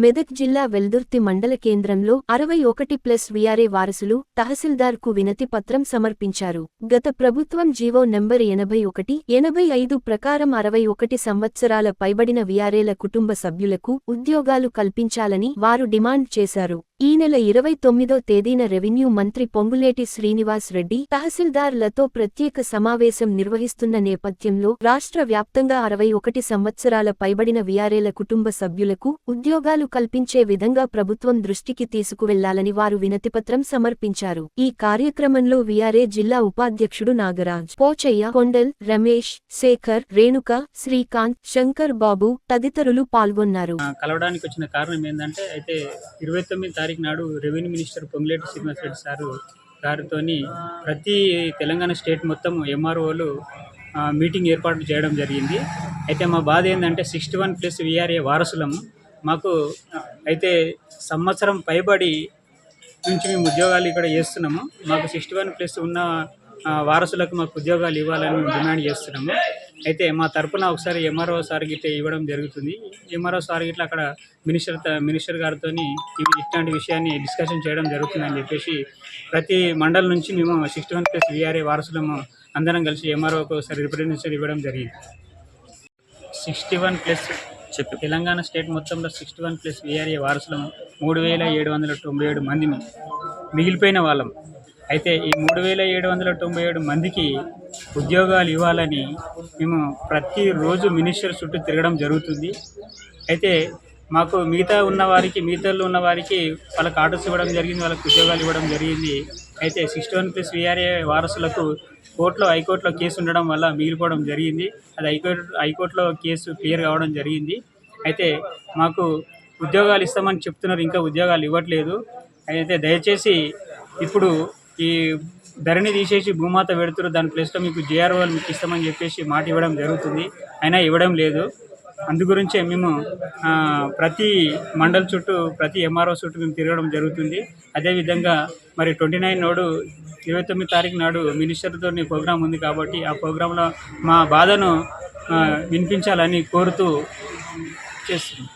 మెదక్ జిల్లా వెల్దుర్తి మండల కేంద్రంలో 61+ వీఆర్ఏ వారసులు తహసీల్దార్కు వినతి పత్రం సమర్పించారు. గత ప్రభుత్వం జీవో నంబర్ 81/85 ప్రకారం 61 సంవత్సరాల పైబడిన వీఆర్ఏల కుటుంబ సభ్యులకు ఉద్యోగాలు కల్పించాలని వారు డిమాండ్ చేశారు. ఈ నెల 29వ తేదీన రెవెన్యూ మంత్రి పొంగులేటి శ్రీనివాస్ రెడ్డి తహసీల్దార్లతో ప్రత్యేక సమావేశం నిర్వహిస్తున్న నేపథ్యంలో రాష్ట్ర వ్యాప్తంగా 61 సంవత్సరాల పైబడిన వీఆర్ఏల కుటుంబ సభ్యులకు ఉద్యోగాలు కల్పించే విధంగా ప్రభుత్వం దృష్టికి తీసుకువెళ్లాలని వారు వినతిపత్రం సమర్పించారు. ఈ కార్యక్రమంలో వీఆర్ఏ జిల్లా ఉపాధ్యక్షుడు నాగరాజ్, పోచయ్య, కొండల్, రమేష్, శేఖర్, రేణుక, శ్రీకాంత్, శంకర్ బాబు తదితరులు పాల్గొన్నారు. కలవడానికి వచ్చిన కారణం ఏంటంటే అయితే 29 తారీఖు నాడు revenue minister Ponguleti Srinivas Reddy sir గారితోని ప్రతి తెలంగాణ స్టేట్ మొత్తం ఎంఆర్ఓలు మీటింగ్ ఏర్పాటు చేయడం జరిగింది. అయితే మా బాధ ఏంటంటే 61+ వీఆర్ఏ వారసులము. మాకు అయితే సంవత్సరం పైబడి నుంచి మేము ఉద్యోగాలు ఇక్కడ చేస్తున్నాము. మాకు 61+ ఉన్న వారసులకు మాకు ఉద్యోగాలు ఇవ్వాలని మేము డిమాండ్ చేస్తున్నాము. అయితే మా తరపున ఒకసారి ఎంఆర్ఓ సార్ గిట్ల ఇవ్వడం జరుగుతుంది. ఎంఆర్ఓ సార్ గిట్ల అక్కడ మినిస్టర్ గారితో ఇట్లాంటి విషయాన్ని డిస్కషన్ చేయడం జరుగుతుందని చెప్పేసి ప్రతి మండలం నుంచి మేము 61+ వీఆర్ఏ వారసులము అందరం కలిసి ఎంఆర్ఓకి ఒకసారి రిప్రజెంటేషన్ ఇవ్వడం జరిగింది. 61+ తెలంగాణ స్టేట్ మొత్తంలో 61+ వీఆర్ఏ వారసులము 3797 మందిని మిగిలిపోయిన వాళ్ళం. అయితే ఈ 3797 మందికి ఉద్యోగాలు ఇవ్వాలని మేము ప్రతిరోజు మినిస్టర్ చుట్టూ తిరగడం జరుగుతుంది. అయితే మాకు మిగతాలో ఉన్న వారికి వాళ్ళకి ఆర్డర్స్ ఇవ్వడం జరిగింది, వాళ్ళకి ఉద్యోగాలు ఇవ్వడం జరిగింది. అయితే 61+ వీఆర్ఏ వారసులకు హైకోర్టులో కేసు ఉండడం వల్ల మిగిలిపోవడం జరిగింది. అది హైకోర్టులో కేసు క్లియర్ కావడం జరిగింది. అయితే మాకు ఉద్యోగాలు ఇస్తామని చెప్తున్నారు, ఇంకా ఉద్యోగాలు ఇవ్వట్లేదు. అయితే దయచేసి ఇప్పుడు ఈ ధరణి తీసేసి భూమాత పెడుతున్నారు, దాని ప్లేస్లో మీకు జేఆర్ఓలు మీకు ఇస్తామని చెప్పేసి మాట ఇవ్వడం జరుగుతుంది, అయినా ఇవ్వడం లేదు. అందుగురించే మేము ప్రతి మండల్ చుట్టూ ప్రతి ఎంఆర్ఓ చుట్టూ మేము తిరగడం జరుగుతుంది. అదేవిధంగా మరి 29 తారీఖు నాడు మినిస్టర్తో ప్రోగ్రాం ఉంది కాబట్టి ఆ ప్రోగ్రాంలో మా బాధను వినిపించాలని కోరుతూ చేస్తున్నాం.